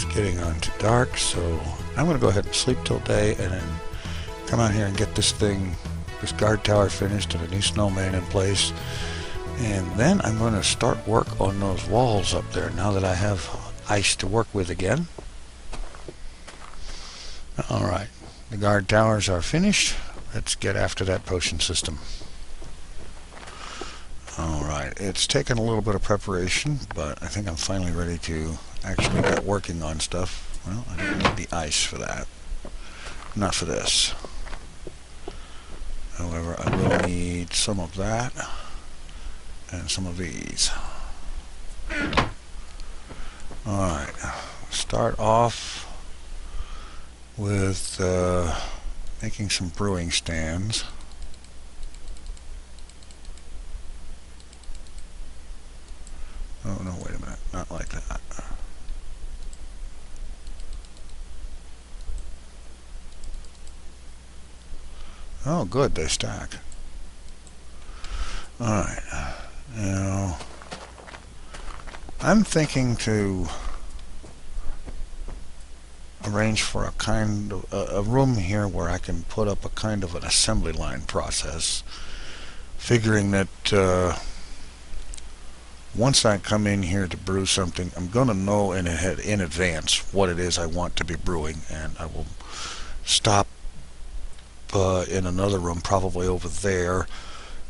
getting on to dark, so I'm going to go ahead and sleep till day and then come out here and get this guard tower finished and a new snowman in place. And then I'm going to start work on those walls up there now that I have ice to work with again. Alright, the guard towers are finished. Let's get after that potion system. Alright, it's taken a little bit of preparation, but I think I'm finally ready to actually get working on stuff. Well, I don't need the ice for that. Not for this. However, I will need some of that and some of these. Alright, start off with making some brewing stands. Oh no, wait a minute, not like that. Oh good, they stack. Alright, now I'm thinking to arrange for a kind of a room here where I can put up a kind of an assembly line process, figuring that once I come in here to brew something, I'm going to know in advance what it is I want to be brewing, and I will stop in another room, probably over there,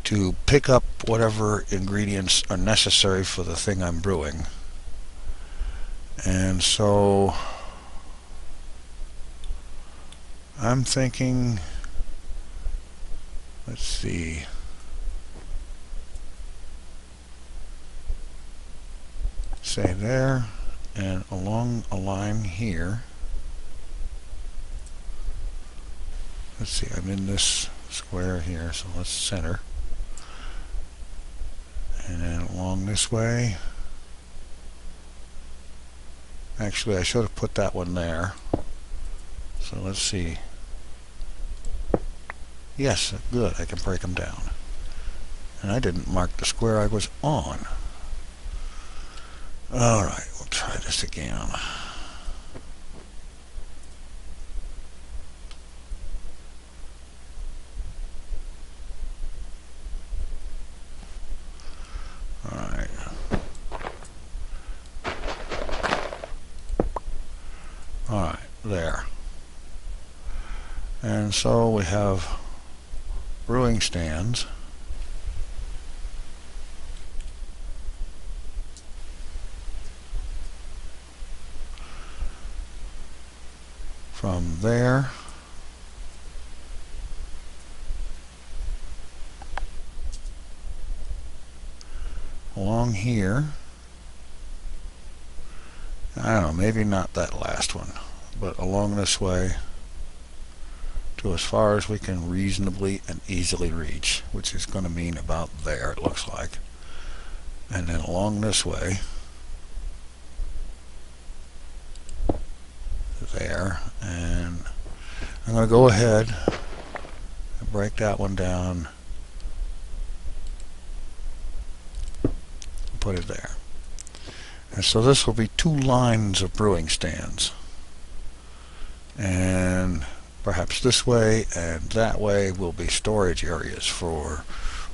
to pick up whatever ingredients are necessary for the thing I'm brewing. And so I'm thinking, let's see, say there, and along a line here. Let's see, I'm in this square here, so let's center. And then along this way. Actually, I should have put that one there. So let's see. Yes, good, I can break them down. And I didn't mark the square I was on. Alright, we'll try this again. Alright. Alright, there. And so we have brewing stands. From there along here, I don't know, maybe not that last one, but along this way to as far as we can reasonably and easily reach, which is going to mean about there, it looks like. And then along this way, there, and I'm going to go ahead and break that one down and put it there. And so this will be 2 lines of brewing stands, and perhaps this way and that way will be storage areas for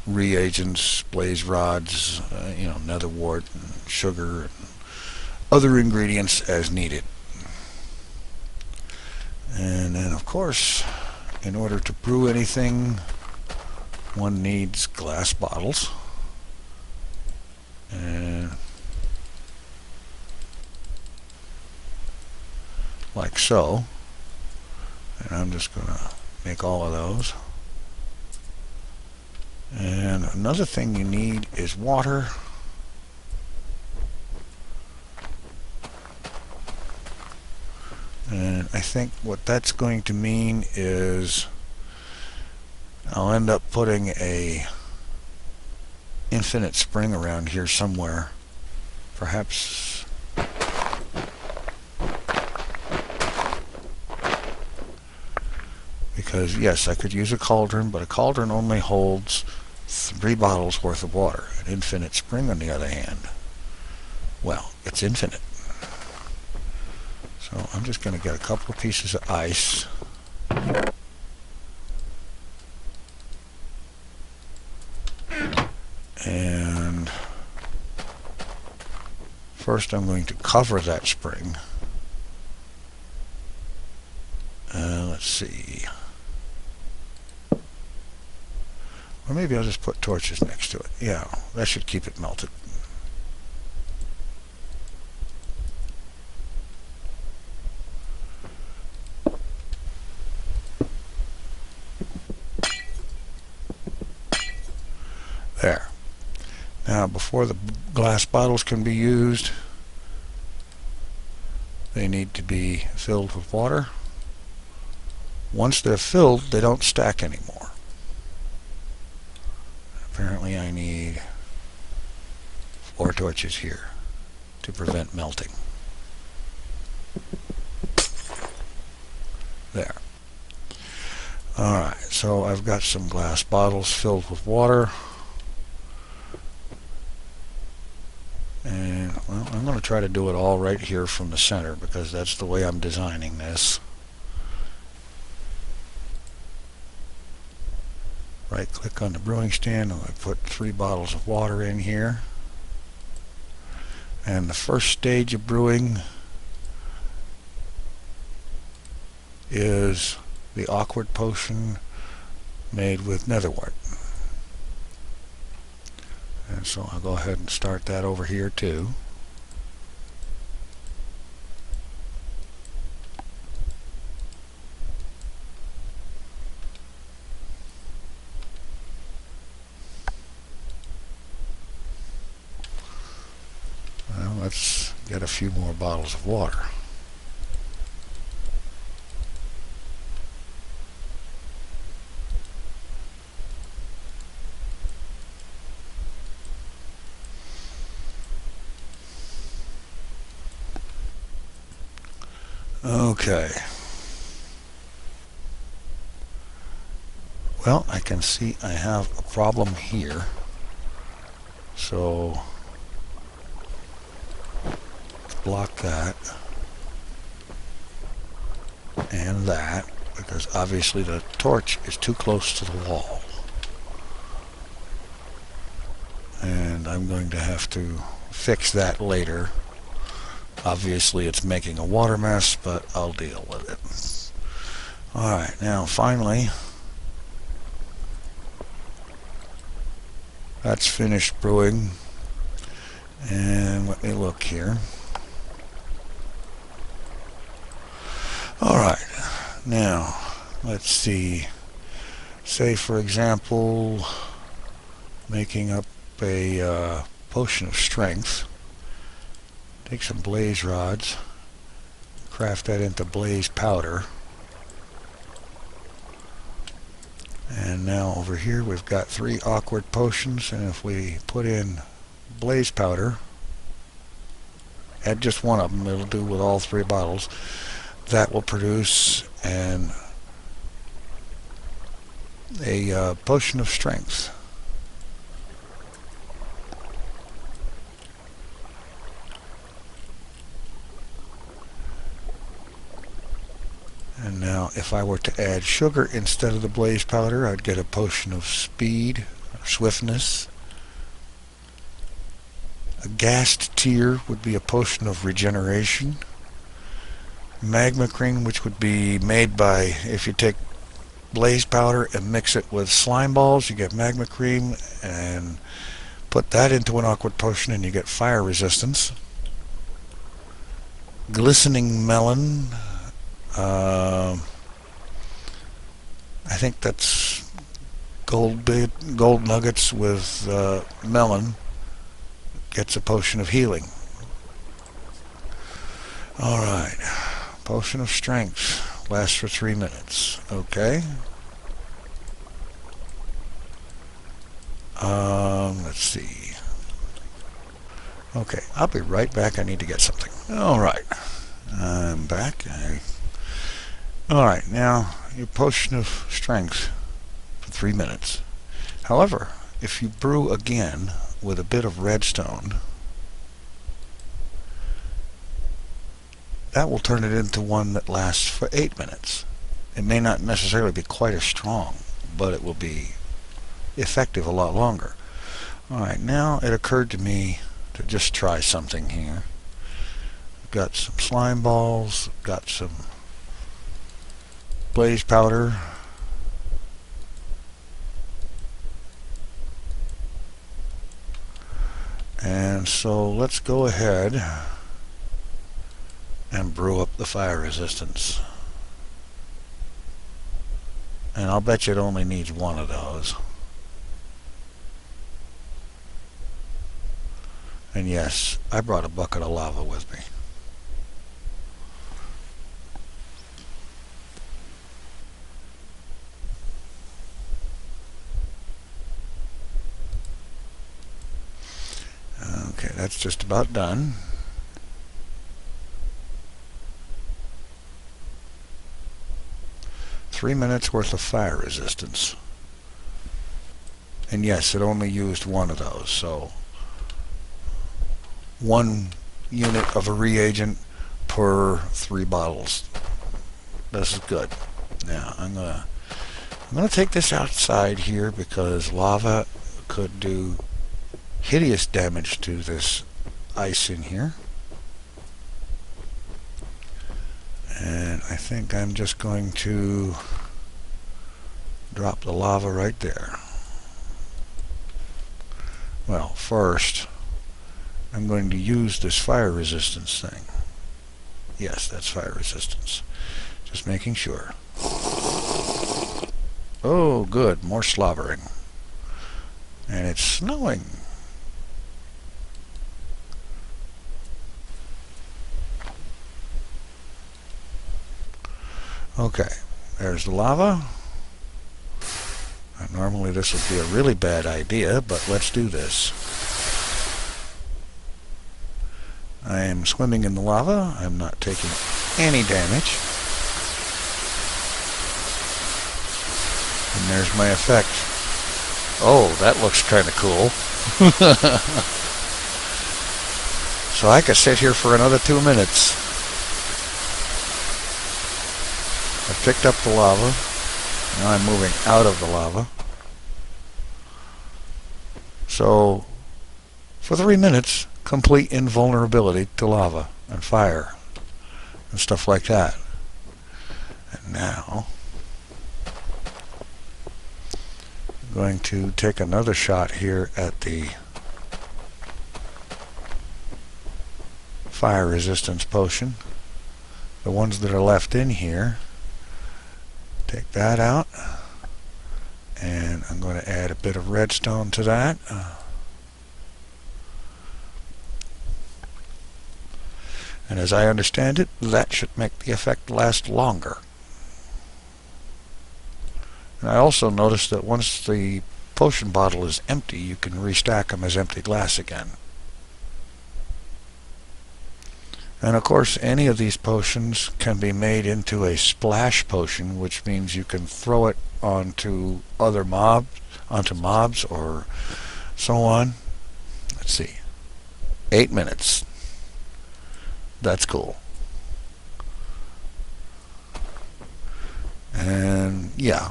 reagents, blaze rods, nether wart and sugar and other ingredients as needed. And then of course, in order to brew anything, one needs glass bottles. And like so. And I'm just going to make all of those. And another thing you need is water. And I think what that's going to mean is I'll end up putting a infinite spring around here somewhere. Perhaps because yes, I could use a cauldron, but a cauldron only holds 3 bottles worth of water. An infinite spring, on the other hand, well, it's infinite. So I'm just going to get a couple of pieces of ice. And first I'm going to cover that spring. Let's see. Or maybe I'll just put torches next to it. Yeah, that should keep it melted. There. Now, before the glass bottles can be used, they need to be filled with water. Once they're filled, they don't stack anymore. Apparently I need 4 torches here to prevent melting. There. Alright, so I've got some glass bottles filled with water. And, well, I'm going to try to do it all right here from the center because that's the way I'm designing this. Right click on the brewing stand and I put 3 bottles of water in here. And the first stage of brewing is the awkward potion made with netherwort. And so I'll go ahead and start that over here too. Well, let's get a few more bottles of water. Okay. Well, I can see I have a problem here. So let's block that and that because obviously the torch is too close to the wall. And I'm going to have to fix that later. Obviously it's making a water mess, but I'll deal with it. Alright, now finally that's finished brewing. And let me look here. Alright, now let's see. Say for example making up a potion of strength. Take some blaze rods, craft that into blaze powder. And now over here we've got 3 awkward potions, and if we put in blaze powder, add just one of them, it'll do with all 3 bottles, that will produce a potion of strength. And now if I were to add sugar instead of the blaze powder, I'd get a potion of speed, or swiftness. A gassed tear would be a potion of regeneration. Magma cream, which would be made by, if you take blaze powder and mix it with slime balls, you get magma cream, and put that into an awkward potion and you get fire resistance. Glistening melon, I think that's gold nuggets with melon. Gets a potion of healing. Alright, potion of strength lasts for 3 minutes. Okay. Let's see. Okay, I'll be right back. I need to get something. Alright, I'm back. Alright, now your potion of strength for 3 minutes. However, if you brew again with a bit of redstone, that will turn it into one that lasts for 8 minutes. It may not necessarily be quite as strong, but it will be effective a lot longer. Alright, now it occurred to me to just try something here. Got some slime balls, got some blaze powder. And so let's go ahead and brew up the fire resistance. And I'll bet you it only needs one of those. And yes, I brought a bucket of lava with me. Okay, that's just about done. Three minutes worth of fire resistance. And yes, it only used one of those, so 1 unit of a reagent per 3 bottles. This is good. Now I'm gonna take this outside here because lava could do hideous damage to this ice in here. And I think I'm just going to drop the lava right there. Well, first I'm going to use this fire resistance thing. Yes, that's fire resistance. Just making sure. Oh, good. More slobbering. And it's snowing. Okay, there's the lava. Normally this would be a really bad idea, but let's do this. I am swimming in the lava. I'm not taking any damage. And there's my effect. Oh, that looks kind of cool. So I could sit here for another 2 minutes. I picked up the lava. Now I'm moving out of the lava. So, for 3 minutes, complete invulnerability to lava and fire and stuff like that. And now, I'm going to take another shot here at the fire resistance potion. The ones that are left in here. Take that out, and I'm going to add a bit of redstone to that. And as I understand it, that should make the effect last longer. And I also noticed that once the potion bottle is empty, you can restack them as empty glass again. And of course, any of these potions can be made into a splash potion, which means you can throw it onto mobs or so on. Let's see. 8 minutes. That's cool. And yeah,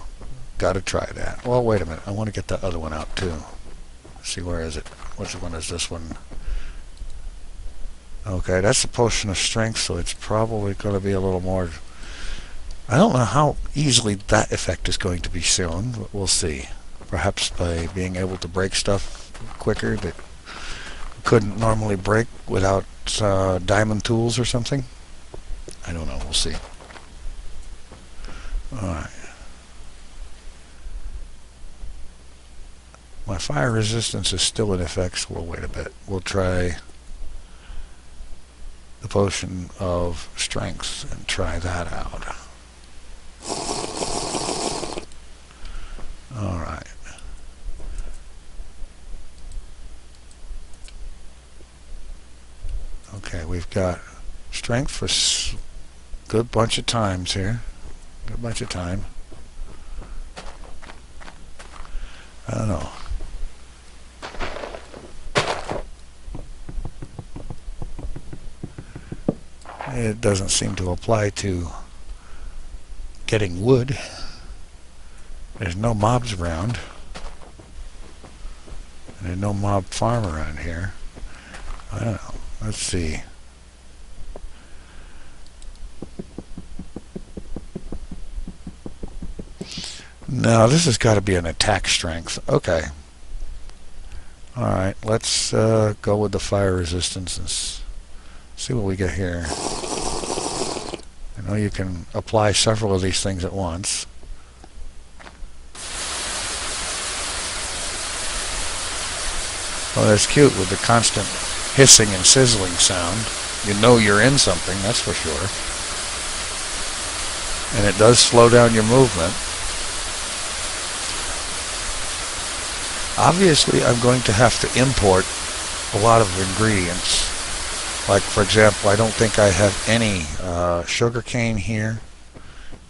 gotta try that. Well, wait a minute. I want to get that other one out too. Let's see, where is it? Which one is this one? Okay, that's a potion of strength, so it's probably going to be a little more... I don't know how easily that effect is going to be shown, but we'll see. Perhaps by being able to break stuff quicker that couldn't normally break without diamond tools or something. I don't know, we'll see. Alright. My fire resistance is still in effect, so we'll wait a bit. We'll try the potion of strength and try that out. Alright. Okay, we've got strength for a good bunch of times here. Good bunch of time. I don't know. It doesn't seem to apply to getting wood. There's no mobs around. There's no mob farm around here. I don't know. Let's see. No, this has got to be an attack strength. Okay. Alright, let's go with the fire resistance and see what we get here. I know you can apply several of these things at once. Well, that's cute with the constant hissing and sizzling sound. You know you're in something, that's for sure. And it does slow down your movement. Obviously, I'm going to have to import a lot of ingredients. Like, for example, I don't think I have any sugar cane here.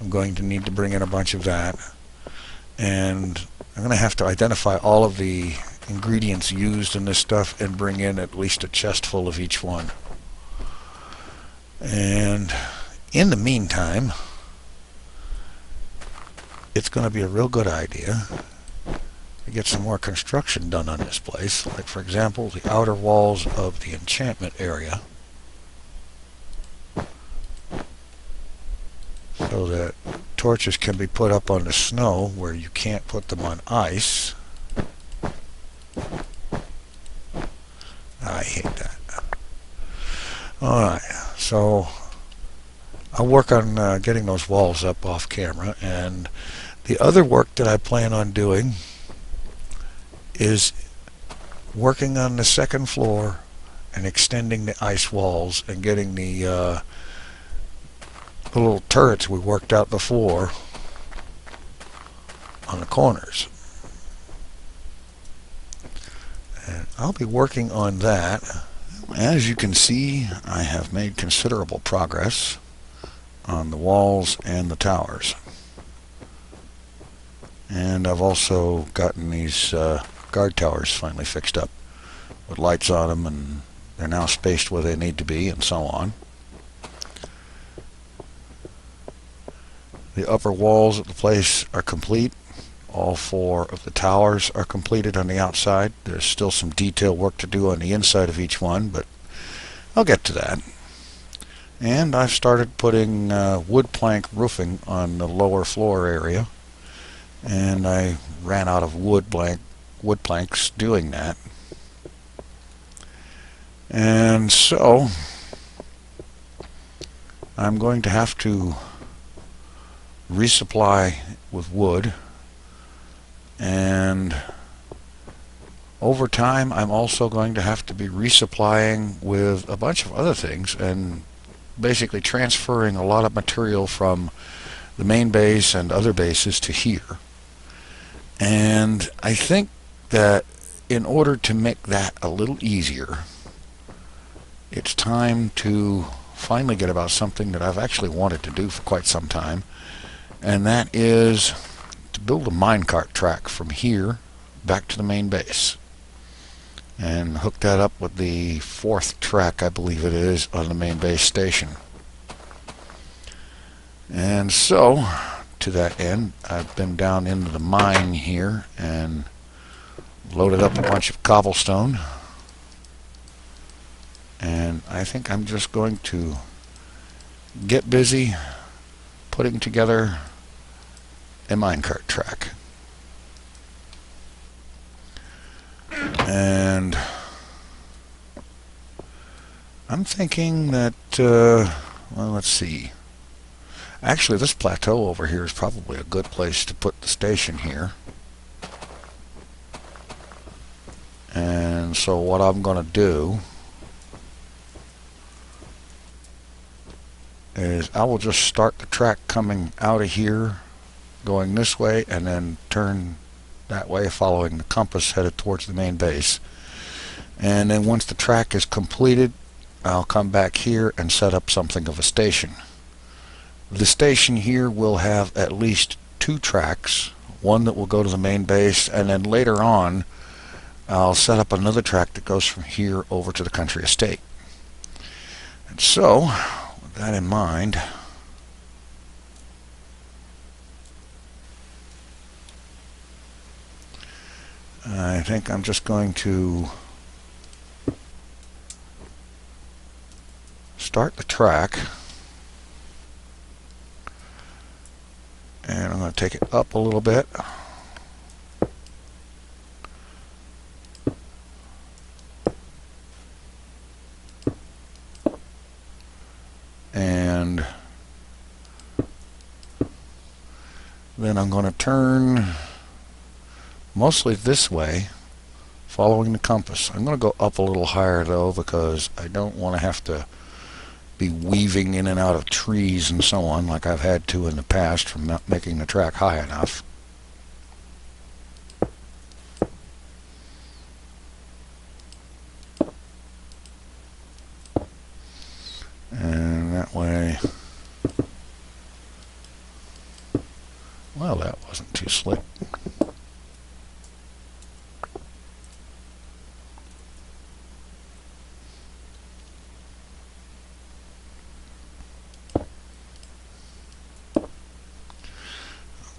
I'm going to need to bring in a bunch of that. And I'm going to have to identify all of the ingredients used in this stuff and bring in at least a chest full of each one. And in the meantime, it's going to be a real good idea to get some more construction done on this place. Like, for example, the outer walls of the enchantment area, so that torches can be put up on the snow where you can't put them on ice. I hate that. Alright, so I'll work on getting those walls up off camera, and the other work that I plan on doing is working on the second floor and extending the ice walls and getting the little turrets we worked out before on the corners. And I'll be working on that. As you can see, I have made considerable progress on the walls and the towers. And I've also gotten these guard towers finally fixed up with lights on them, and they're now spaced where they need to be, and so on. The upper walls of the place are complete. All 4 of the towers are completed on the outside. There's still some detail work to do on the inside of each one, but I'll get to that. And I've started putting wood plank roofing on the lower floor area, and I ran out of wood planks doing that. And so I'm going to have to resupply with wood, and over time I'm also going to have to be resupplying with a bunch of other things and basically transferring a lot of material from the main base and other bases to here. And I think that in order to make that a little easier, it's time to finally get about something that I've actually wanted to do for quite some time, and that is to build a minecart track from here back to the main base and hook that up with the 4th track, I believe it is, on the main base station. And so to that end, I've been down into the mine here and loaded up a bunch of cobblestone, and I think I'm just going to get busy putting together a minecart track. And I'm thinking that well, let's see, actually this plateau over here is probably a good place to put the station here. And so what I'm going to do is I will just start the track coming out of here, going this way, and then turn that way, following the compass headed towards the main base. And then once the track is completed, I'll come back here and set up something of a station. The station here will have at least 2 tracks, one that will go to the main base, and then later on I'll set up another track that goes from here over to the country estate. And so that in mind, I think I'm just going to start the track, and I'm going to take it up a little bit. And then I'm going to turn mostly this way, following the compass. I'm going to go up a little higher though, because I don't want to have to be weaving in and out of trees and so on like I've had to in the past from not making the track high enough. And that way, well, that wasn't too slick.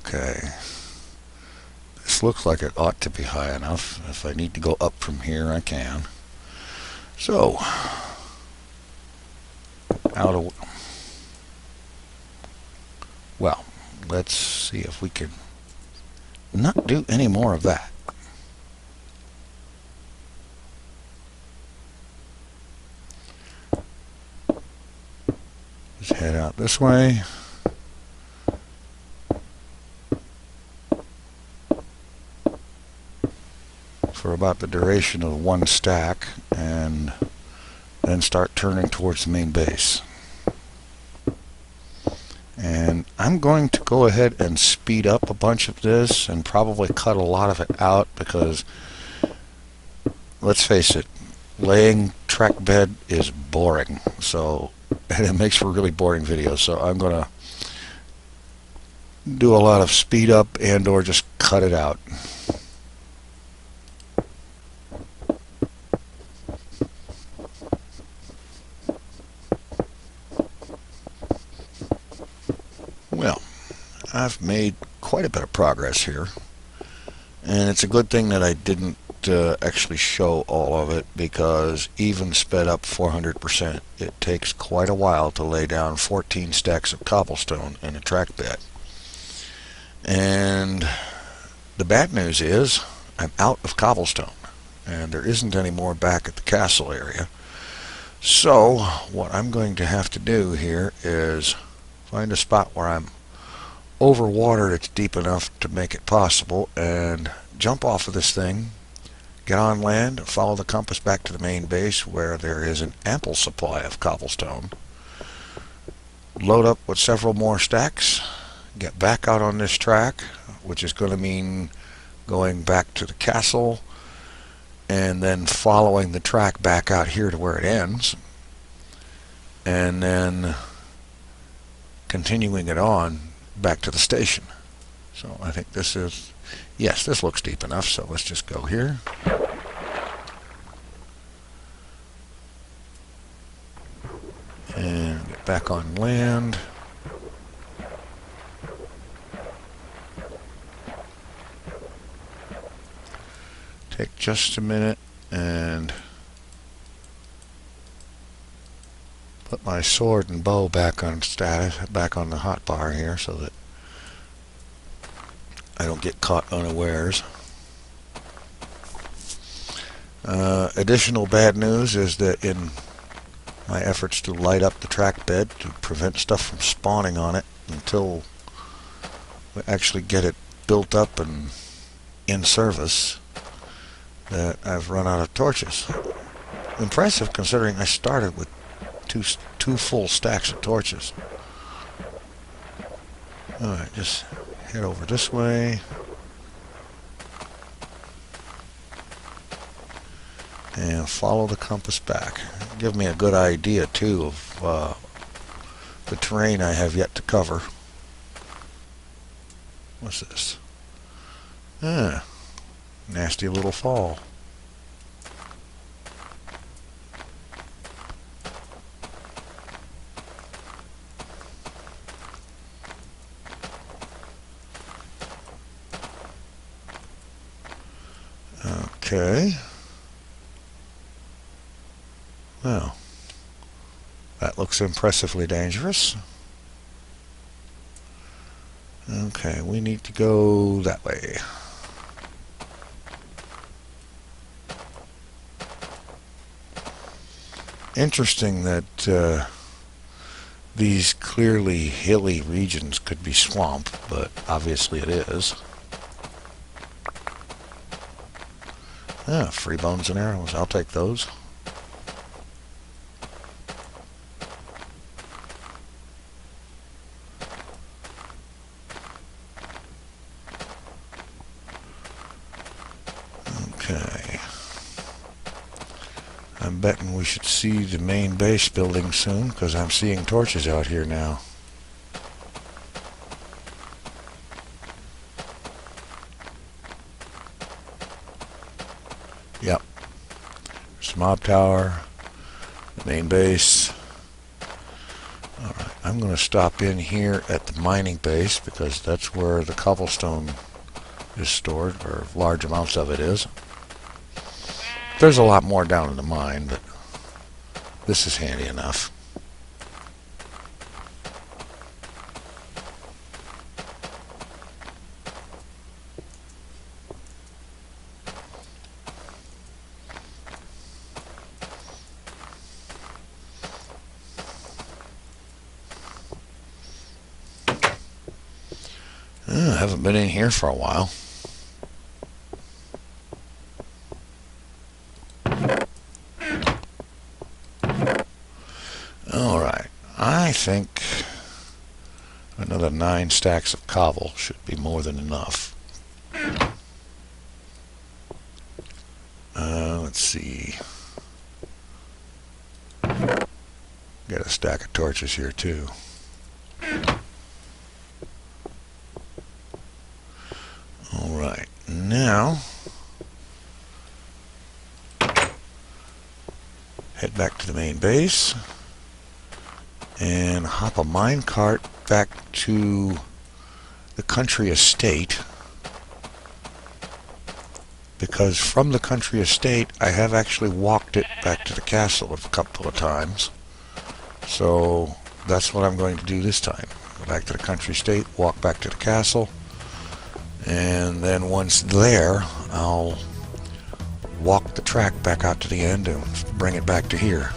Okay, this looks like it ought to be high enough. If I need to go up from here, I can. So, well, let's see if we can not do any more of that. Just head out this way. For about the duration of one stack, and then start turning towards the main base. And I'm going to go ahead and speed up a bunch of this and probably cut a lot of it out, because let's face it, laying track bed is boring. So, and it makes for really boring videos. So I'm going to do a lot of speed up and or just cut it out. Well, I've made quite a bit of progress here, and it's a good thing that I didn't actually show all of it, because even sped up 400%, it takes quite a while to lay down 14 stacks of cobblestone in a track bed. And the bad news is I'm out of cobblestone, and there isn't any more back at the castle area. So what I'm going to have to do here is find a spot where I'm over water that's deep enough to make it possible, and jump off of this thing, get on land, follow the compass back to the main base where there is an ample supply of cobblestone, load up with several more stacks, get back out on this track, which is going to mean going back to the castle and then following the track back out here to where it ends, and then continuing it on back to the station. So I think this is, yes, this looks deep enough, so let's just go here. And get back on land. Take just a minute and put my sword and bow back on status, back on the hotbar here, so that I don't get caught unawares. Additional bad news is that in my efforts to light up the track bed to prevent stuff from spawning on it until we actually get it built up and in service, that I've run out of torches. Impressive, considering I started with two full stacks of torches. Alright, just head over this way. And follow the compass back. Give me a good idea, too, of the terrain I have yet to cover. What's this? Ah, nasty little fall. Okay. Well, that looks impressively dangerous. Okay, we need to go that way. Interesting that these clearly hilly regions could be swamp, but obviously it is. Ah, free bones and arrows. I'll take those. Okay. I'm betting we should see the main base building soon, because I'm seeing torches out here now. Yep. There's the mob tower, the main base. Alright, I'm going to stop in here at the mining base, because that's where the cobblestone is stored, or large amounts of it is. There's a lot more down in the mine, but this is handy enough. I haven't been in here for a while. Alright, I think another 9 stacks of cobble should be more than enough. Let's see. Got a stack of torches here too. Alright, now head back to the main base and hop a mine cart back to the country estate, because from the country estate I have actually walked it back to the castle a couple of times. So that's what I'm going to do this time. Go back to the country estate, walk back to the castle, and then once there I'll walk the track back out to the end and bring it back to here.